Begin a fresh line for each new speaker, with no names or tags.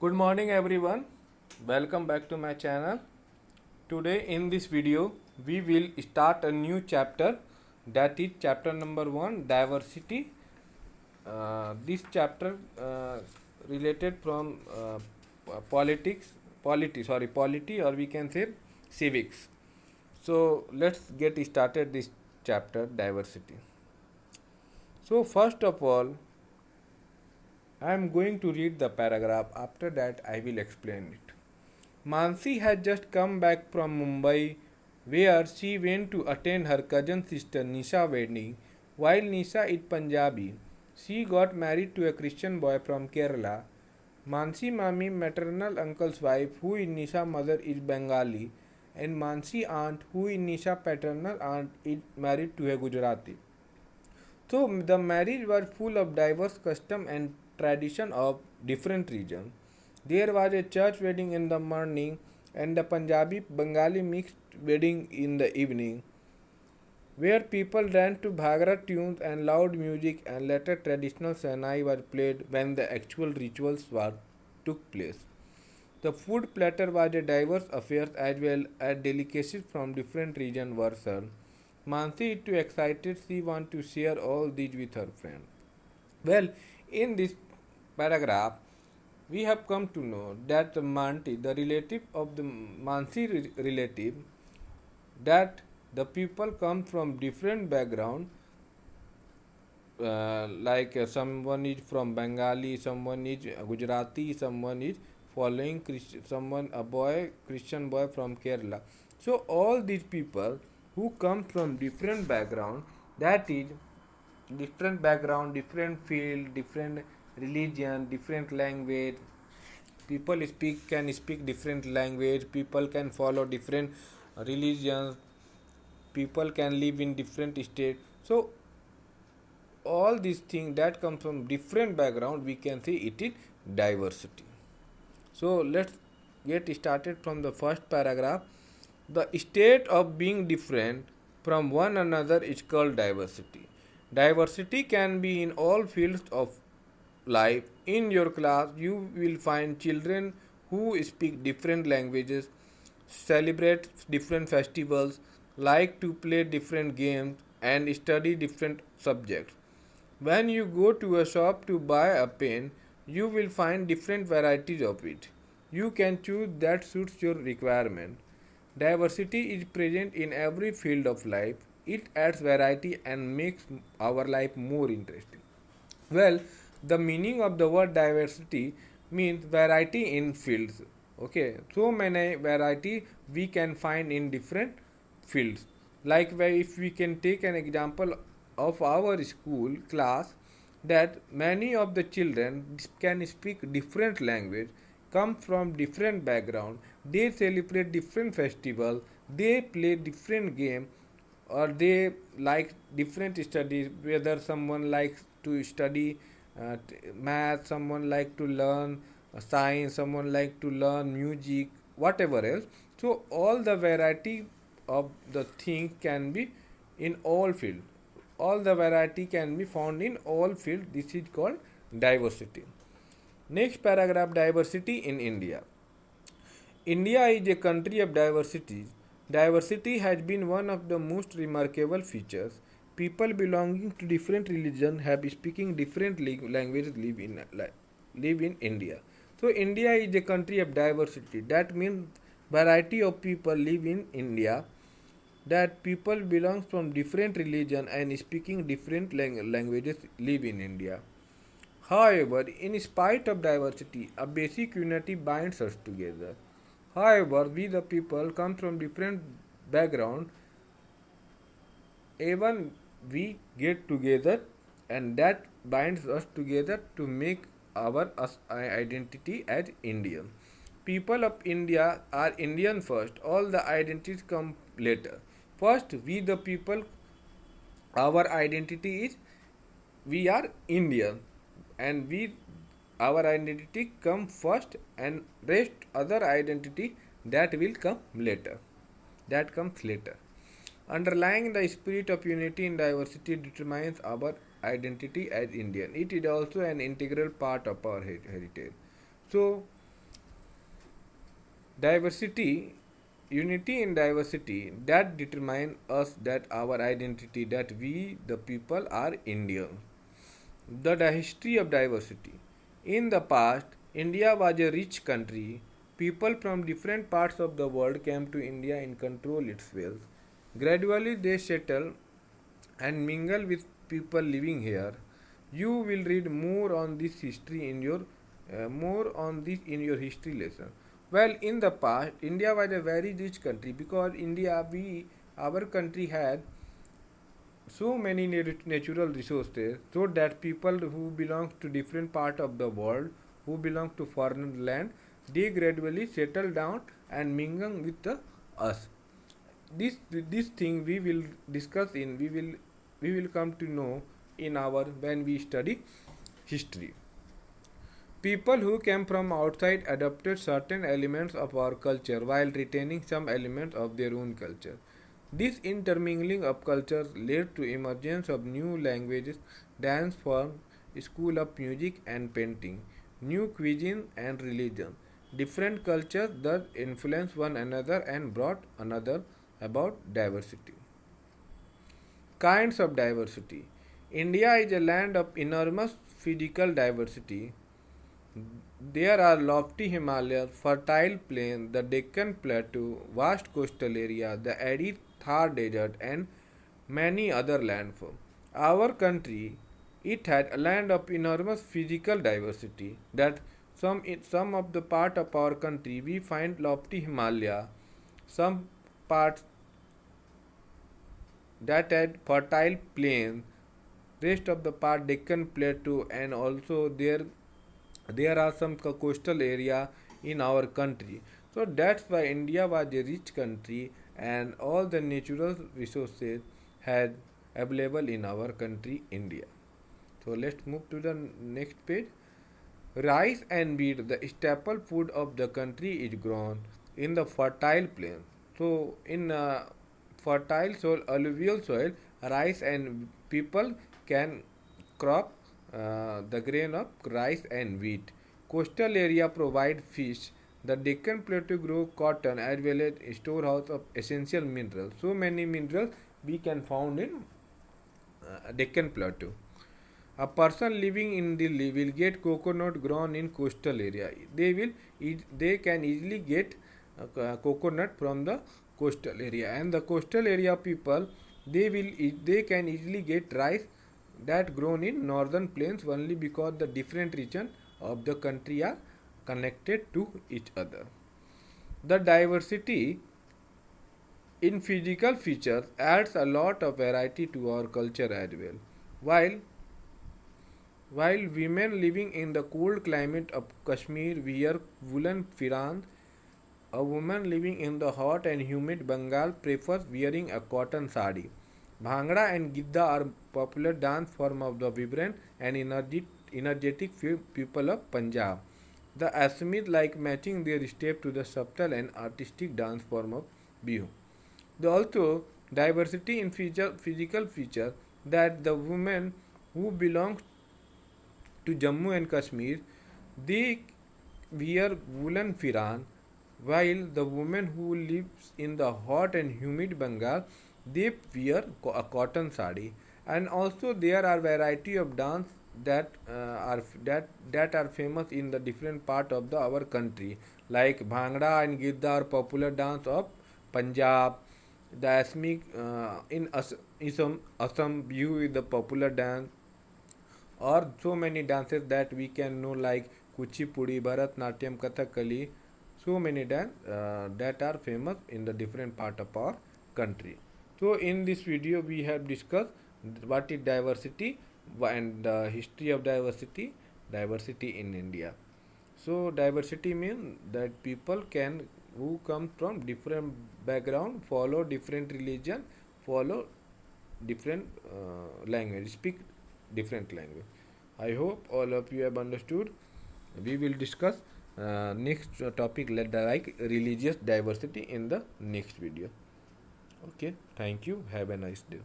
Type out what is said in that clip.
Good morning everyone. Welcome back to my channel. Today in this video we will start a new chapter, that is chapter number 1, diversity. This chapter related from polity, or we can say civics. So let's get started this chapter, diversity. So first of all, I am going to read the paragraph. After that I will explain it. Mansi had just come back from Mumbai, where she went to attend her cousin sister Nisha wedding. While Nisha is Punjabi, she got married to a Christian boy from Kerala. Mansi Mami, maternal uncle's wife, who is Nisha mother, is Bengali, and Mansi aunt, who is Nisha paternal aunt, is married to a Gujarati. So the marriage was full of diverse custom and tradition of different regions. There was a church wedding in the morning and the Punjabi Bengali mixed wedding in the evening, where people ran to Bhagra tunes and loud music, and later traditional Sahnai was played when the actual rituals took place. The food platter was a diverse affair as well as delicacies from different regions were served. Mansi is too excited, she wants to share all these with her friend. Well, in this paragraph, we have come to know that the Manti, the relative of the relative, that the people come from different background, someone is from Bengali, someone is Gujarati, someone is following someone a boy Christian boy from Kerala. So all these people who come from different background, that is different background, different field, different religion, different language. People can speak different language. People can follow different religions. People can live in different states. So all these things that come from different background, we can say it is diversity. So let's get started from the first paragraph. The state of being different from one another is called diversity. Diversity can be in all fields of life. In your class, you will find children who speak different languages, celebrate different festivals, like to play different games, and study different subjects. When you go to a shop to buy a pen, you will find different varieties of it. You can choose that suits your requirement. Diversity is present in every field of life. It adds variety and makes our life more interesting. Well, the meaning of the word diversity means variety in fields. Okay, so many variety we can find in different fields. Like if we can take an example of our school class, that many of the children can speak different language, come from different background, they celebrate different festival, they play different game, or they like different studies, whether someone likes to study math, someone like to learn science, someone like to learn music, whatever else. So all the variety of the thing can be in all field. All the variety can be found in all field. This is called diversity. Next paragraph, diversity in India. India is a country of diversity. Diversity has been one of the most remarkable features. People belonging to different religions have speaking different languages live in India. So India is a country of diversity. That means variety of people live in India. That people belong from different religion and speaking different languages live in India. However, in spite of diversity, a basic unity binds us together. However, we the people come from different background, even we get together, and that binds us together to make our identity as Indian. People of India are Indian first. All the identities come later. First, we the people, our identity is we are Indian, and we our identity come first, and rest other identity that will come later. That comes later. Underlying the spirit of unity in diversity determines our identity as Indian. It is also an integral part of our heritage. So Diversity, unity in diversity, that determine us, that our identity, that we the people are Indian. The history of diversity. In the past, India was a rich country. People from different parts of the world came to India and control its wealth. Gradually, they settled and mingle with people living here. You will read more on this history in your history lesson. Well, in the past, India was a very rich country because our country had so many natural resources, so that people who belong to different part of the world, who belong to foreign land, they gradually settle down and mingle with us. This thing we will discuss in we will come to know in our when we study history. People who came from outside adopted certain elements of our culture while retaining some elements of their own culture. This intermingling of cultures led to emergence of new languages, dance forms, school of music and painting, new cuisine and religion. Different cultures thus influenced one another and brought another about diversity. Kinds of diversity. India is a land of enormous physical diversity. There are lofty Himalayas, fertile plains, the Deccan Plateau, vast coastal area, the arid Thar Desert, and many other landforms. Our country, it had a land of enormous physical diversity. That some of the part of our country we find lofty Himalaya, some parts that had fertile plains, rest of the part Deccan Plateau, and also there are some coastal area in our country. So that's why India was a rich country and all the natural resources had available in our country India. So let's move to the next page. Rice and wheat, the staple food of the country, is grown in the fertile plain. So in fertile soil, alluvial soil, rice and people can crop the grain of rice and wheat. Coastal area provide fish. The Deccan Plateau grow cotton as well as storehouse of essential minerals. So many minerals we can found in Deccan Plateau. A person living in Delhi will get coconut grown in coastal area. They can easily get coconut from the coastal area, and the coastal area people they can easily get rice that grown in northern plains only because the different region of the country are connected to each other. The diversity in physical features adds a lot of variety to our culture as well. While while women living in the cold climate of Kashmir wear woolen firans, a woman living in the hot and humid Bengal prefers wearing a cotton sari. Bhangra and Gidda are popular dance form of the vibrant and energetic people of Punjab. The Assamese like matching their step to the subtle and artistic dance form of Bihu. There also diversity in physical feature that the women who belong to Jammu and Kashmir, they wear woolen firan, while the women who lives in the hot and humid Bengal, they wear a cotton sari. And also there are variety of dance that are famous in the different part of our country, like Bhangra and Gidda are popular dance of Punjab. The Assamese in Assam Bihu is the popular dance, or so many dances that we can know like Kuchipudi, Bharatnatyam, Kathakali, so many dance that are famous in the different part of our country. So in this video we have discussed what is diversity and the history of diversity in India. So diversity means that people can who come from different background, follow different religion, follow different language, speak different language. I hope all of you have understood. We will discuss next topic like religious diversity in the next video. Okay, thank you. Have a nice day.